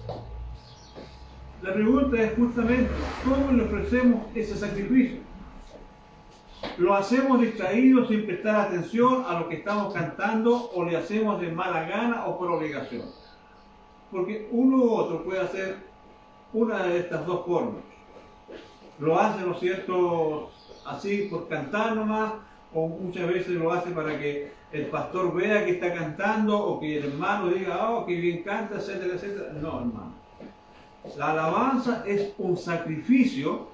La pregunta es justamente, ¿cómo le ofrecemos ese sacrificio? ¿Lo hacemos distraídos sin prestar atención a lo que estamos cantando, o le hacemos de mala gana o por obligación? Porque uno u otro puede hacer una de estas dos formas. Lo hace, ¿no es cierto?, así por cantar nomás, o muchas veces lo hace para que el pastor vea que está cantando, o que el hermano diga, oh, que bien canta, etcétera, etcétera. No, hermano. La alabanza es un sacrificio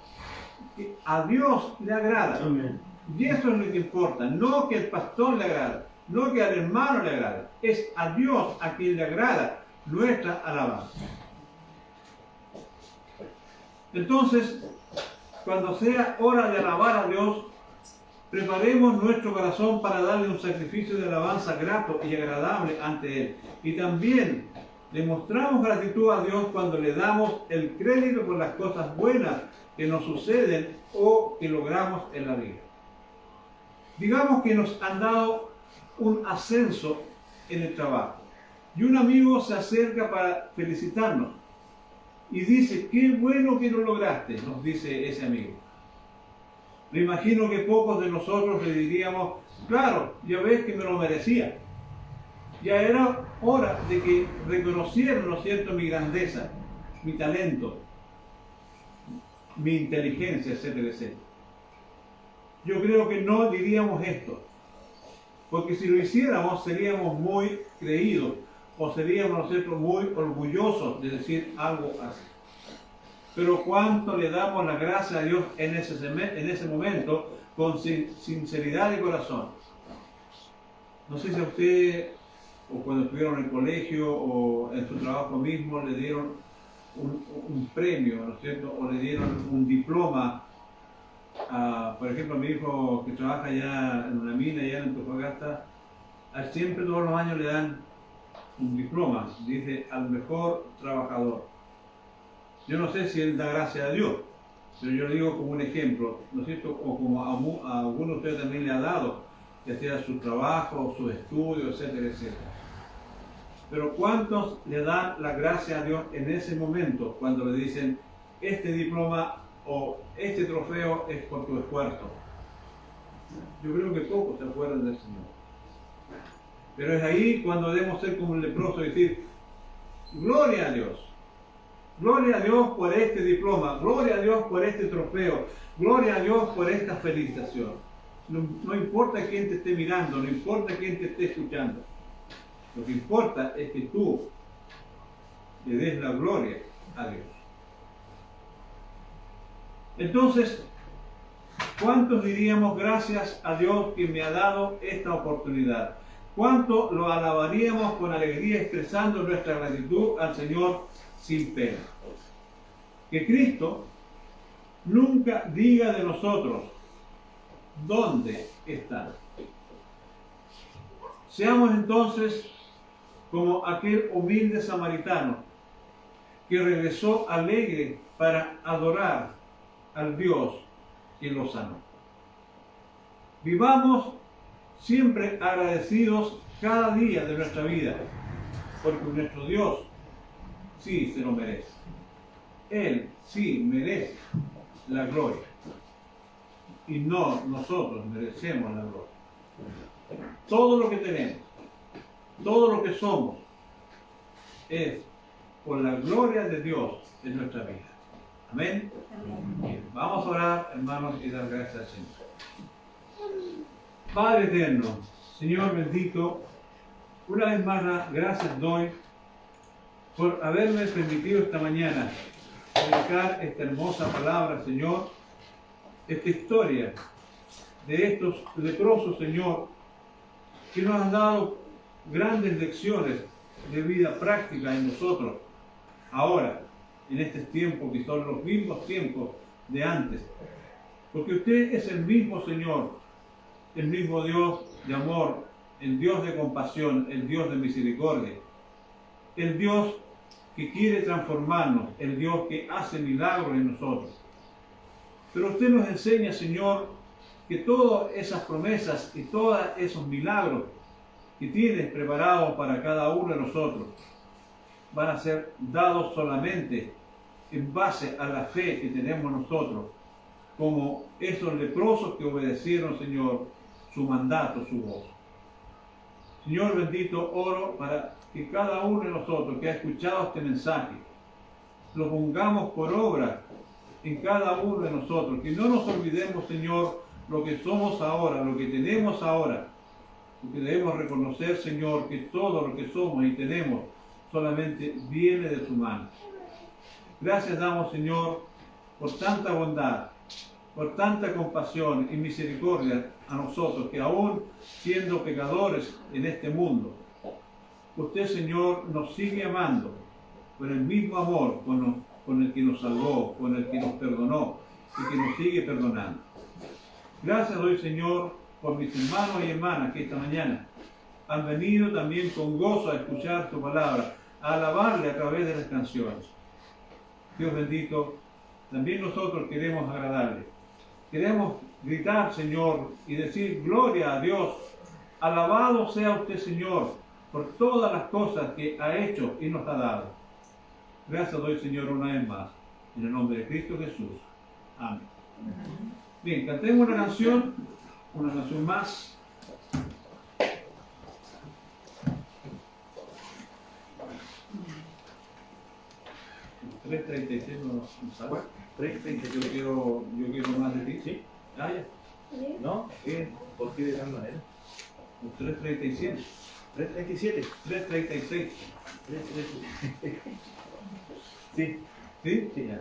que a Dios le agrada. Amén. Y eso es lo que importa, no que el pastor le agrada, no que al hermano le agrada, es a Dios a quien le agrada nuestra alabanza. Entonces, cuando sea hora de alabar a Dios, preparemos nuestro corazón para darle un sacrificio de alabanza grato y agradable ante Él. Y también le mostramos gratitud a Dios cuando le damos el crédito por las cosas buenas que nos suceden o que logramos en la vida. Digamos que nos han dado un ascenso en el trabajo y un amigo se acerca para felicitarnos y dice: qué bueno que lo lograste, nos dice ese amigo. Me imagino que pocos de nosotros le diríamos: claro, ya ves que me lo merecía. Ya era hora de que reconocieran, ¿no es cierto?, mi grandeza, mi talento, mi inteligencia, etcétera, etcétera. Yo creo que no diríamos esto, porque si lo hiciéramos seríamos muy creídos o seríamos nosotros muy orgullosos de decir algo así. Pero cuánto le damos la gracia a Dios en ese momento con sinceridad de corazón. No sé si a usted, o cuando estuvieron en el colegio o en su trabajo mismo, le dieron un premio, ¿no es cierto? O le dieron un diploma. Por ejemplo, a mi hijo que trabaja allá en una mina, allá en Antofagasta, siempre todos los años le dan un diploma, dice al mejor trabajador. Yo no sé si él da gracias a Dios, pero yo lo digo como un ejemplo, ¿no es cierto? O como a alguno de ustedes también le ha dado, ya sea su trabajo, sus estudios, etcétera, etcétera. Pero ¿cuántos le dan la gracia a Dios en ese momento cuando le dicen: este diploma o este trofeo es por tu esfuerzo? Yo creo que pocos se acuerdan del Señor. Pero es ahí cuando debemos ser como el leproso y decir: gloria a Dios. Gloria a Dios por este diploma, gloria a Dios por este trofeo, gloria a Dios por esta felicitación. No importa quién te esté mirando, no importa quién te esté escuchando. Lo que importa es que tú le des la gloria a Dios. Entonces, ¿cuántos diríamos gracias a Dios que me ha dado esta oportunidad? ¿Cuánto lo alabaríamos con alegría expresando nuestra gratitud al Señor sin pena? Que Cristo nunca diga de nosotros: ¿dónde están? Seamos entonces como aquel humilde samaritano que regresó alegre para adorar al Dios que lo sanó. Vivamos siempre agradecidos cada día de nuestra vida, porque nuestro Dios sí se lo merece. Él sí merece la gloria. Y no nosotros merecemos la gloria. Todo lo que tenemos, todo lo que somos, es por la gloria de Dios en nuestra vida. Amén. Bien, vamos a orar, hermanos, y dar gracias al Señor. Padre eterno, Señor bendito, una vez más gracias doy por haberme permitido esta mañana predicar esta hermosa palabra, Señor, esta historia de estos leprosos, Señor, que nos han dado grandes lecciones de vida práctica en nosotros, ahora, en este tiempo que son los mismos tiempos de antes. Porque usted es el mismo Señor, el mismo Dios de amor, el Dios de compasión, el Dios de misericordia, el Dios que quiere transformarnos, el Dios que hace milagros en nosotros. Pero usted nos enseña, Señor, que todas esas promesas y todos esos milagros que tienes preparados para cada uno de nosotros van a ser dados solamente en base a la fe que tenemos nosotros, como esos leprosos que obedecieron, Señor, su mandato, su voz. Señor bendito, oro para que cada uno de nosotros que ha escuchado este mensaje lo pongamos por obra en cada uno de nosotros, que no nos olvidemos, Señor, lo que somos ahora, lo que tenemos ahora, porque debemos reconocer, Señor, que todo lo que somos y tenemos solamente viene de tu mano. Gracias damos, Señor, por tanta bondad, por tanta compasión y misericordia a nosotros, que aún siendo pecadores en este mundo, usted, Señor, nos sigue amando con el mismo amor con el que nos salvó, con el que nos perdonó y que nos sigue perdonando. Gracias doy, Señor, por mis hermanos y hermanas que esta mañana han venido también con gozo a escuchar tu palabra, a alabarle a través de las canciones. Dios bendito, también nosotros queremos agradarle. Queremos gritar, Señor, y decir gloria a Dios. Alabado sea usted, Señor, por todas las cosas que ha hecho y nos ha dado. Gracias doy, Señor, una vez más. En el nombre de Cristo Jesús. Amén. Bien, cantemos una canción más. $3.36 no sabes. 3:36. Yo quiero más de ti. ¿Sí? Ah, ya. ¿No? ¿Qué? ¿Por qué de tal manera? 3.37. 3:37. 3.36. 3:37. Sí. ¿Sí? Sí, ya.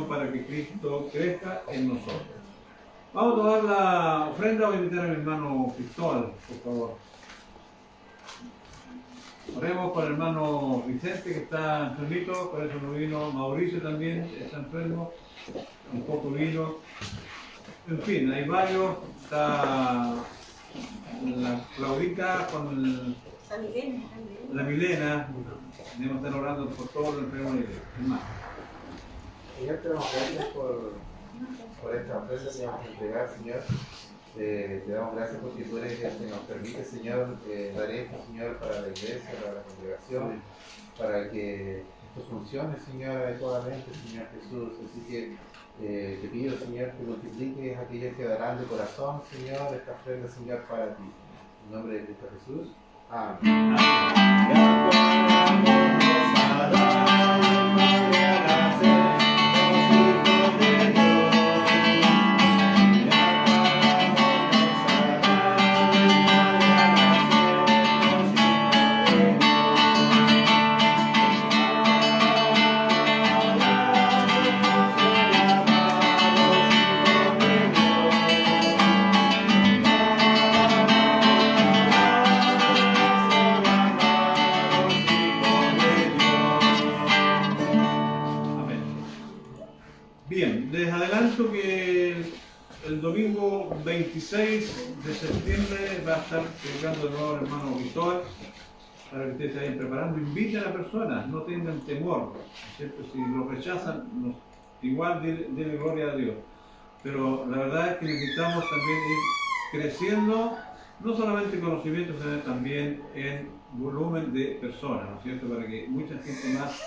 Para que Cristo crezca en nosotros. Vamos a tomar la ofrenda. Voy a invitar a mi hermano Cristóbal, por favor. Oremos por el hermano Vicente, que está enfermito, por eso no vino. Mauricio también está enfermo, un poco vino. En fin, hay varios. Está la Claudita con la Milena. Debemos estar orando por todos los enfermos de la iglesia. Hermano. Señor, te damos gracias por esta ofrenda que vamos a entregar, Señor. Te damos gracias porque tú eres el que nos permite, Señor, dar esto, Señor, para la iglesia, para la congregación, para que esto funcione, Señor, adecuadamente, Señor Jesús. Así que te pido, Señor, que multipliques a aquellos que darán de corazón, Señor, esta ofrenda, Señor, para ti. En nombre de Cristo Jesús. Amén. Bien, les adelanto que el domingo 26 de septiembre va a estar predicando de nuevo el hermano Cristóbal para que ustedes se vayan preparando. Inviten a la persona, no tengan temor, ¿cierto? Si lo rechazan, igual denle gloria a Dios. Pero la verdad es que necesitamos también ir creciendo, no solamente en conocimiento, sino también en volumen de personas, ¿no es cierto? Para que mucha gente más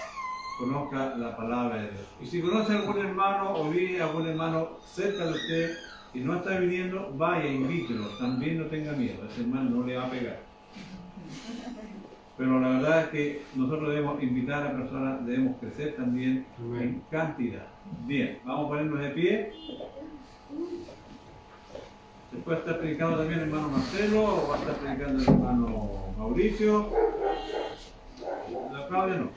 conozca la palabra de Dios. Y si conoce a algún hermano o vive algún hermano cerca de usted y no está viniendo, vaya, invítelo, también no tenga miedo, ese hermano no le va a pegar. Pero la verdad es que nosotros debemos invitar a personas, debemos crecer también en cantidad. Bien, vamos a ponernos de pie. Después está predicando también el hermano Marcelo, o va a estar predicando el hermano Mauricio. La Claudia no.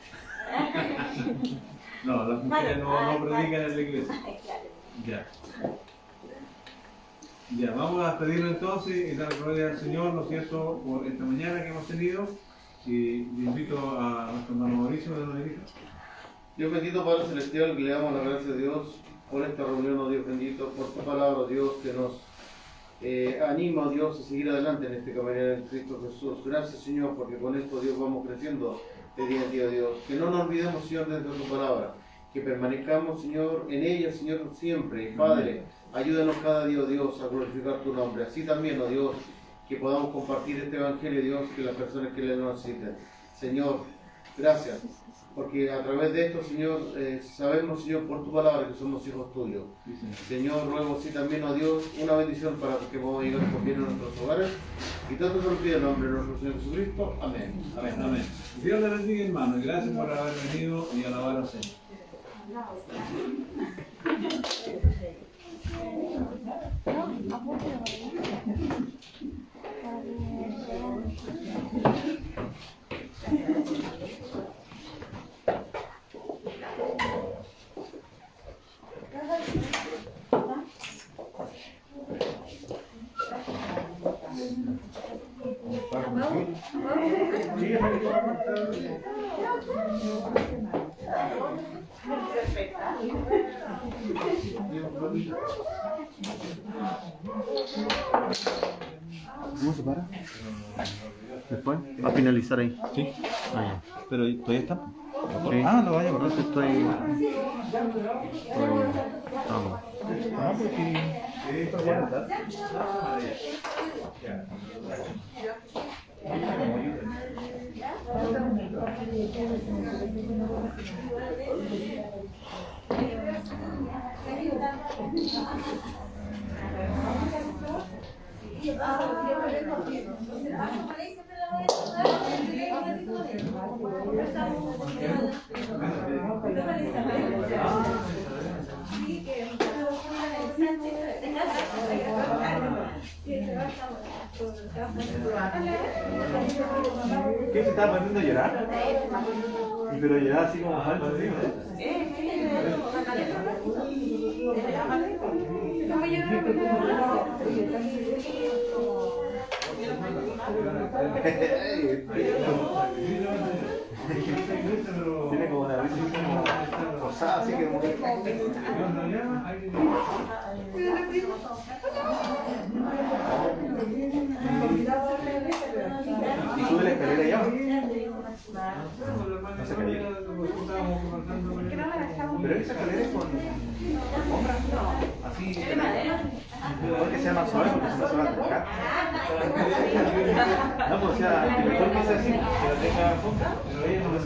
No, las mujeres no predican en la iglesia. Ya. Ya, vamos a despedirlo entonces y dar gloria al Señor, ¿no es cierto?, por esta mañana que hemos tenido. Y le invito a nuestro hermano Mauricio de la iglesia. Dios bendito, Padre Celestial, que le damos la gracia a Dios por esta reunión, oh Dios bendito, por tu palabra, oh Dios, que nos anima, oh Dios, a seguir adelante en este caminar en Cristo Jesús. Gracias, Señor, porque con esto, Dios, vamos creciendo de día en día, Dios. Que no nos olvidemos, Señor, de tu palabra, que permanezcamos, Señor, en ella, Señor, siempre. Y Padre, ayúdanos cada día, oh Dios, a glorificar tu nombre. Así también, oh Dios, que podamos compartir este evangelio, Dios, que las personas que le necesiten. Señor, gracias, porque a través de esto, Señor, sabemos, Señor, por tu palabra que somos hijos tuyos. Señor, ruego así también, oh Dios, una bendición para que podamos llegar con bien a nuestros hogares. Y tanto se lo pido en nombre de nuestro Señor Jesucristo. Amén. Amén. Amén. Dios le bendiga, hermano, y gracias por haber venido y alabar al Señor. ¿Cómo se para? Después, va a finalizar ahí. Sí. Ah, ya. Pero todavía está. Sí. Ah, lo vaya, por eso estoy. Vamos. Ah, porque esto ya está. ¿Qué se estaba poniendo a llorar? Pero llorar así como falta, ¿sí? Tiene como una risa forzada, así que como que... ¿Y sube la escalera ya? No se caía. Pero esa escalera es con alfombra. Así. Mejor que sea más suave porque si no se va a tocar. No, pues o sea, mejor que sea así, que no tenga alfombra. Pero ella no se